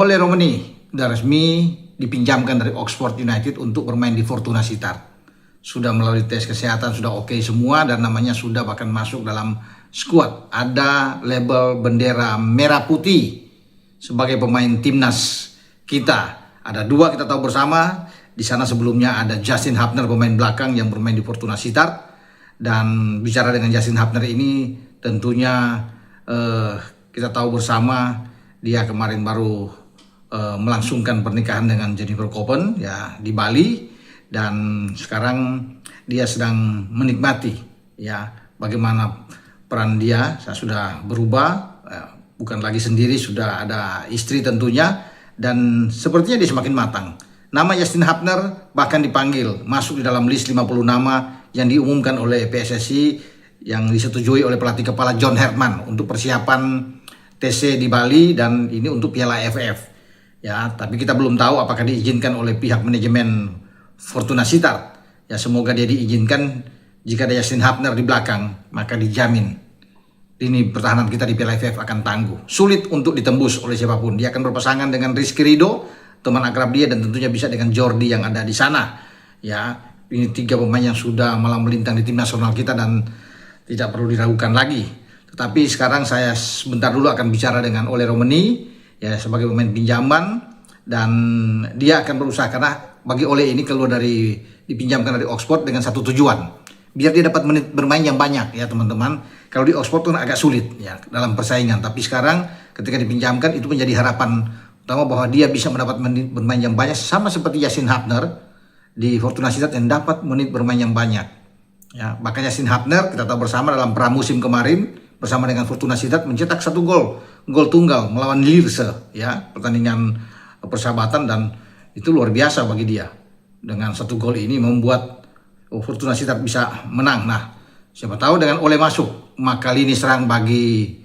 Ole Romani sudah resmi dipinjamkan dari Oxford United untuk bermain di Fortuna Sittard. Sudah melalui tes kesehatan, sudah oke semua, dan namanya sudah bahkan masuk dalam skuad. Ada label bendera merah putih sebagai pemain timnas kita. Ada dua kita tahu bersama. Di sana sebelumnya ada Justin Hubner, pemain belakang yang bermain di Fortuna Sittard. Dan bicara dengan Justin Hubner ini tentunya kita tahu bersama dia kemarin baru melangsungkan pernikahan dengan Jennifer Koppen ya di Bali, dan sekarang dia sedang menikmati ya bagaimana peran dia. Saya sudah berubah, bukan lagi sendiri, sudah ada istri tentunya, dan sepertinya dia semakin matang. Nama Justin Hubner bahkan dipanggil masuk di dalam list 50 nama yang diumumkan oleh PSSI yang disetujui oleh pelatih kepala John Herdman untuk persiapan TC di Bali dan ini untuk Piala AFF. Ya, tapi kita belum tahu apakah diizinkan oleh pihak manajemen Fortuna Sittard. Ya, semoga dia diizinkan. Jika ada Justin Hubner di belakang, maka dijamin ini pertahanan kita di Piala AFF akan tangguh. Sulit untuk ditembus oleh siapapun. Dia akan berpasangan dengan Rizky Ridho, teman akrab dia, dan tentunya bisa dengan Jordi yang ada di sana. Ya, ini tiga pemain yang sudah malang melintang di tim nasional kita dan tidak perlu diragukan lagi. Tetapi sekarang saya sebentar dulu akan bicara dengan Ole Romani ya sebagai pemain pinjaman, dan dia akan berusaha karena bagi Ole ini keluar dari dipinjamkan dari Oxford dengan satu tujuan, biar dia dapat menit bermain yang banyak ya teman-teman. Kalau di Oxford itu agak sulit ya dalam persaingan, tapi sekarang ketika dipinjamkan itu menjadi harapan utama bahwa dia bisa mendapat menit bermain yang banyak sama seperti Justin Hubner di Fortuna Sittard yang dapat menit bermain yang banyak. Ya, makanya Justin Hubner kita tahu bersama dalam pramusim kemarin bersama dengan Fortuna Sittard mencetak satu gol tunggal melawan Lierse ya, pertandingan persahabatan, dan itu luar biasa bagi dia. Dengan satu gol ini membuat Fortuna Sittard bisa menang. Nah, siapa tahu dengan Ole masuk, maka lini serang bagi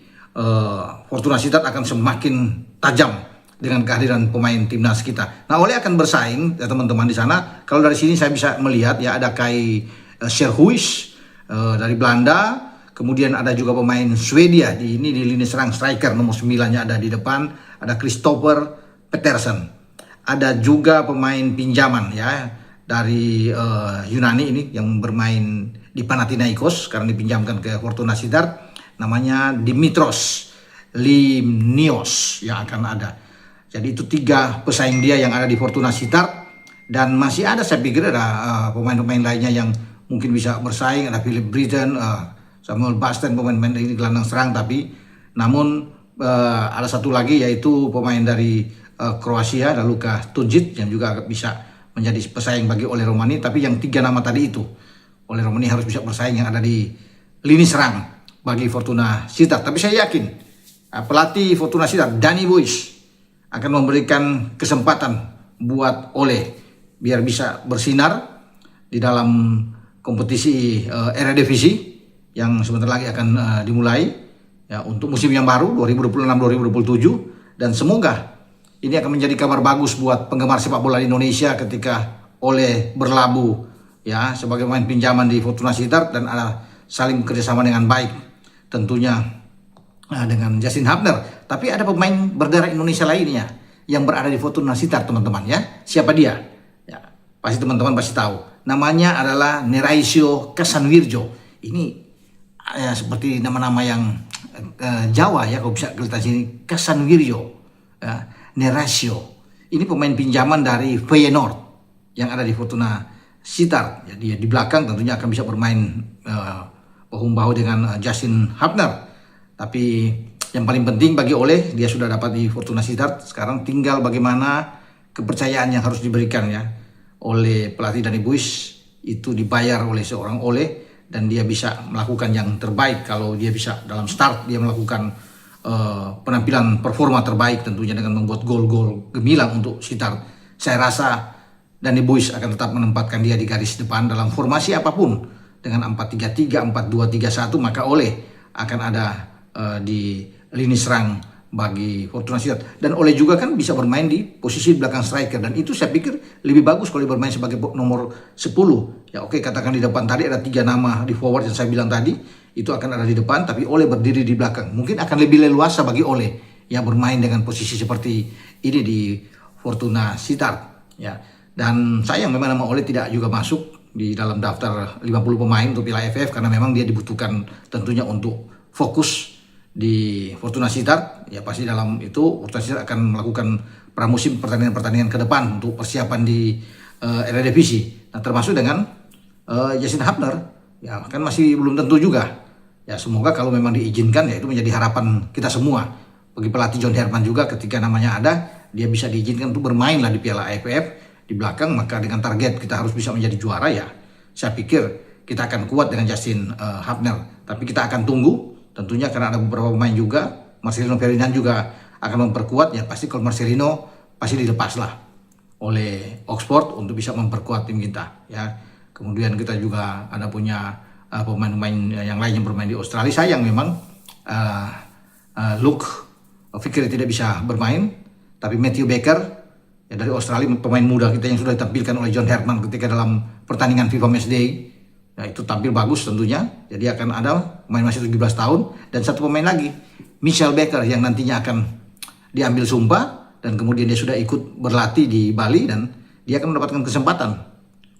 Fortuna Sittard akan semakin tajam dengan kehadiran pemain timnas kita. Nah, Ole akan bersaing ya teman-teman di sana. Kalau dari sini saya bisa melihat ya ada Kai Scherhuis dari Belanda. Kemudian ada juga pemain Swedia di lini serang, striker nomor 9-nya ada di depan, ada Christopher Petersen. Ada juga pemain pinjaman ya dari Yunani ini yang bermain di Panathinaikos sekarang dipinjamkan ke Fortuna Sittard, namanya Dimitros Limnios yang akan ada. Jadi itu tiga pesaing dia yang ada di Fortuna Sittard, dan masih ada saya pikir ada pemain-pemain lainnya yang mungkin bisa bersaing. Ada Philip Britton, Samuel Basten, pemain-pemain ini gelandang serang, tapi namun ada satu lagi yaitu pemain dari Kroasia, ada Luka Tunjic yang juga bisa menjadi pesaing bagi Ole Romani. Tapi yang tiga nama tadi itu Ole Romani harus bisa bersaing yang ada di lini serang bagi Fortuna Sittard. Tapi saya yakin pelatih Fortuna Sittard Danny Buis akan memberikan kesempatan buat Ole biar bisa bersinar di dalam kompetisi Eredivisie yang sebentar lagi akan dimulai ya untuk musim yang baru 2026-2027, dan semoga ini akan menjadi kabar bagus buat penggemar sepak bola di Indonesia ketika Ole berlabuh ya sebagai pemain pinjaman di Fortuna Sittard dan ada saling kerjasama dengan baik tentunya dengan Justin Hubner. Tapi ada pemain berdarah Indonesia lainnya yang berada di Fortuna Sittard teman-teman ya. Siapa dia? Ya, pasti teman-teman pasti tahu. Namanya adalah Neraisio Casanvirjo. Ini ya seperti nama-nama yang Jawa ya, kalau bisa kelihatan sini, Casanvirjo ya, Neraisio. Ini pemain pinjaman dari Feyenoord yang ada di Fortuna Sittard. Jadi di belakang tentunya akan bisa bermain bahu-bahu dengan Justin Hubner. Tapi yang paling penting bagi Ole, dia sudah dapat di Fortuna Sittard. Sekarang tinggal bagaimana kepercayaan yang harus diberikan ya oleh pelatih Danny Buis, itu dibayar oleh seorang Ole, dan dia bisa melakukan yang terbaik. Kalau dia bisa dalam start dia melakukan penampilan performa terbaik tentunya dengan membuat gol-gol gemilang untuk Sittard, saya rasa Danny Buis akan tetap menempatkan dia di garis depan dalam formasi apapun, dengan 4-3-3, 4-2-3-1, maka Ole akan ada di lini serang bagi Fortuna Sittard. Dan Ole juga kan bisa bermain di posisi belakang striker, dan itu saya pikir lebih bagus kalau bermain sebagai nomor 10. Ya oke, katakan di depan tadi ada 3 nama di forward yang saya bilang tadi, itu akan ada di depan, tapi Ole berdiri di belakang. Mungkin akan lebih leluasa bagi Ole yang bermain dengan posisi seperti ini di Fortuna Sittard ya. Dan sayang memang nama Ole tidak juga masuk di dalam daftar 50 pemain untuk Piala AFF karena memang dia dibutuhkan tentunya untuk fokus di Fortuna Sittard. Ya pasti dalam itu Fortuna Sittard akan melakukan pramusim pertandingan-pertandingan ke depan untuk persiapan di Eredivisie. Nah, termasuk dengan Jason Hapner ya kan masih belum tentu juga. Ya semoga kalau memang diizinkan ya itu menjadi harapan kita semua. Bagi pelatih John Herman juga ketika namanya ada, dia bisa diizinkan untuk bermain lah di Piala AFF di belakang, maka dengan target kita harus bisa menjadi juara ya. Saya pikir kita akan kuat dengan Justin Hapner. Tapi kita akan tunggu tentunya karena ada beberapa pemain juga. Marcelino Ferdinand juga akan memperkuat ya, pasti kalau Marcelino pasti dilepas lah oleh Oxford untuk bisa memperkuat tim kita ya. Kemudian kita juga ada punya pemain-pemain yang lain yang bermain di Australia. Sayang memang Luke Fikri tidak bisa bermain, tapi Matthew Baker ya dari Australia, pemain muda kita yang sudah ditampilkan oleh John Herman ketika dalam pertandingan FIFA Matchday ya, itu tampil bagus tentunya. Jadi akan ada pemain masih 17 tahun dan satu pemain lagi Michel Baker yang nantinya akan diambil sumpah dan kemudian dia sudah ikut berlatih di Bali dan dia akan mendapatkan kesempatan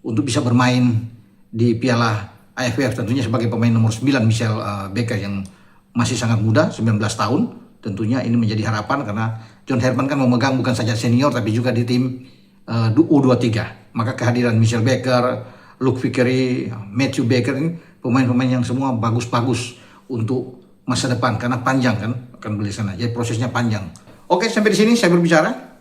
untuk bisa bermain di Piala AFF tentunya sebagai pemain nomor 9 Michel Baker yang masih sangat muda, 19 tahun. Tentunya ini menjadi harapan karena John Herman kan memegang bukan saja senior tapi juga di tim U23. Maka kehadiran Michel Baker, Luke Fikri, Matthew Baker ini pemain-pemain yang semua bagus-bagus untuk masa depan karena panjang kan akan beli sana. Jadi prosesnya panjang. Oke, sampai di sini saya berbicara.